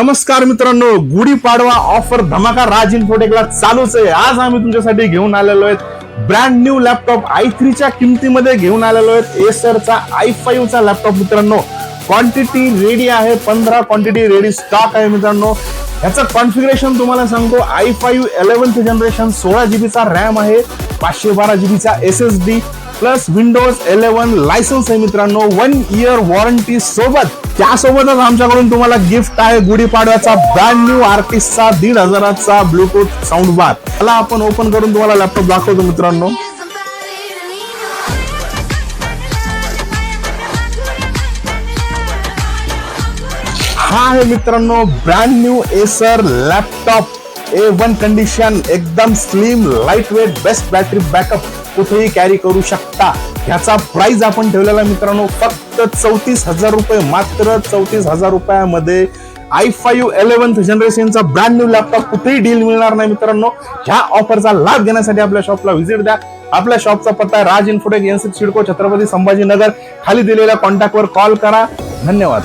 नमस्कार मित्रांनो, गुढीपाडवा ऑफर धमाका राज इन्फोटेकला चालूच आहे। आज आम्ही तुमच्यासाठी घेऊन आलेलो आहेत ब्रँड न्यू लॅपटॉप i3 च्या किमतीमध्ये घेऊन आलेलो आहेत एसरचा i5 चा लॅपटॉप। मित्रांनो क्वांटिटी रेडी आहे, 15 क्वांटिटी रेडी स्टॉक आहे। मित्रांनो याचं कॉन्फिगरेशन तुम्हाला सांगतो, i5 11th जनरेशन 16 GB चा रॅम आहे, 512 GB चा SSD प्लस विंडोज 11 लायसन्स आहे। मित्रांनो 1 इयर वॉरंटी सोबत, त्यासोबतच आमच्याकडून तुम्हाला गिफ्ट आहे गुढीपाडव्याचा ब्रँड न्यू आर्टिस्टचा 1500चा ब्लूटूथ साऊंड बार। चला आपण ओपन करून तुम्हाला लॅपटॉप दाखवतो। मित्रांनो हा आहे मित्रांनो brand new Acer laptop, A1 condition, एकदम slim, light weight, best battery backup, कुठेही कॅरी करू शकता। ह्याचा प्राइस आपण ठेवलेला मित्रांनो फक्त 34,000 रुपये, मात्र 34,000 रुपयामध्ये i5 11th जनरेशनचा ब्रँड न्यू लॅपटॉप कुठेही डील मिळणार नाही। मित्रांनो ह्या ऑफरचा लाभ घेण्यासाठी आपल्या शॉपला व्हिजिट द्या। आपल्या शॉपचा पत्ता आहे राज इन्फोटेक, NC सिडको, छत्रपती संभाजीनगर। खाली दिलेल्या कॉन्टॅक्टवर कॉल करा। धन्यवाद।